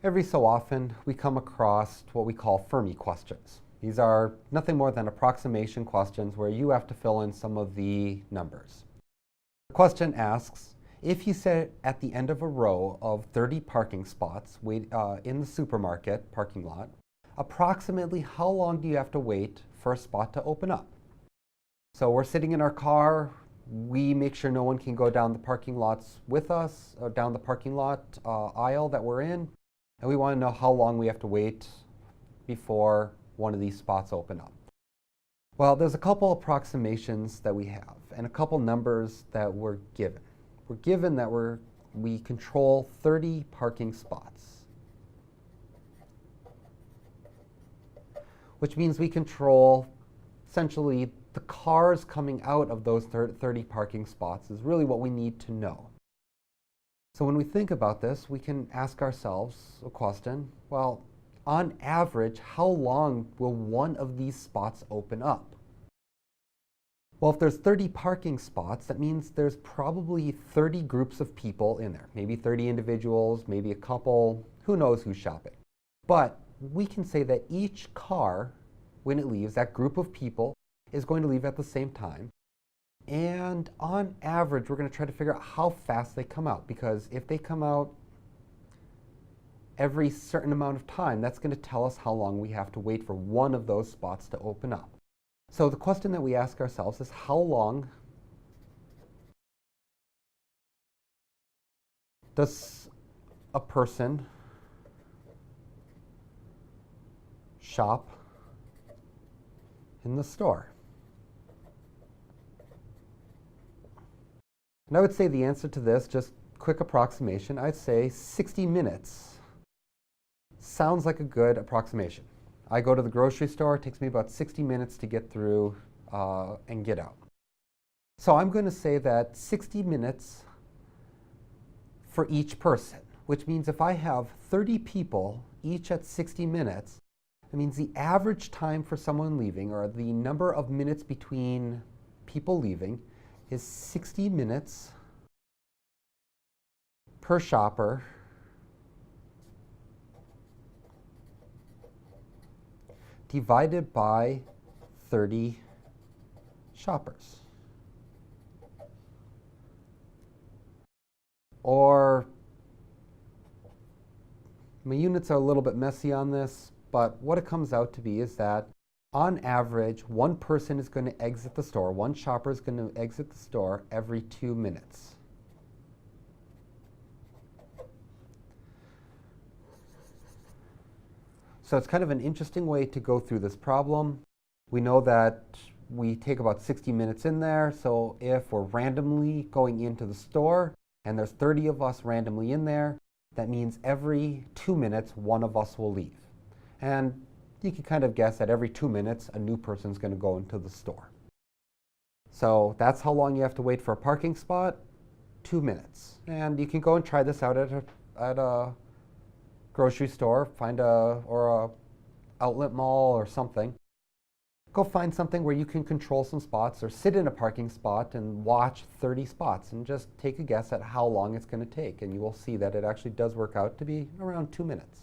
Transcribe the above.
Every so often, we come across what we call Fermi questions. These are nothing more than approximation questions where you have to fill in some of the numbers. The question asks, if you sit at the end of a row of 30 parking spots in the supermarket parking lot, approximately how long do you have to wait for a spot to open up? So we're sitting in our car, we make sure no one can go down the parking lots with us, or down the parking lot aisle that we're in, and we want to know how long we have to wait before one of these spots open up. Well, there's a couple approximations that we have, and a couple numbers that we're given. We're given that we control 30 parking spots, which means we control essentially the cars coming out of those 30 parking spots is really what we need to know. So when we think about this, we can ask ourselves a question, well, on average, how long will one of these spots open up? Well, if there's 30 parking spots, that means there's probably 30 groups of people in there. Maybe 30 individuals, maybe a couple, who knows who's shopping. But we can say that each car, when it leaves, that group of people is going to leave at the same time. And on average, we're going to try to figure out how fast they come out, because if they come out every certain amount of time, that's going to tell us how long we have to wait for one of those spots to open up. So the question that we ask ourselves is, how long does a person shop in the store? And I would say the answer to this, just quick approximation, I'd say 60 minutes. Sounds like a good approximation. I go to the grocery store, it takes me about 60 minutes to get through and get out. So I'm going to say that 60 minutes for each person, which means if I have 30 people, each at 60 minutes, that means the average time for someone leaving, or the number of minutes between people leaving, is 60 minutes per shopper divided by 30 shoppers. Or, my units are a little bit messy on this, but what it comes out to be is that on average, one person is going to exit the store, one shopper is going to exit the store every 2 minutes. So it's kind of an interesting way to go through this problem. We know that we take about 60 minutes in there, so if we're randomly going into the store and there's 30 of us randomly in there, that means every 2 minutes one of us will leave. And you can kind of guess that every 2 minutes a new person's going to go into the store. So that's how long you have to wait for a parking spot, 2 minutes. And you can go and try this out at a grocery store, or a outlet mall or something. Go find something where you can control some spots, or sit in a parking spot and watch 30 spots and just take a guess at how long it's going to take. And you will see that it actually does work out to be around 2 minutes.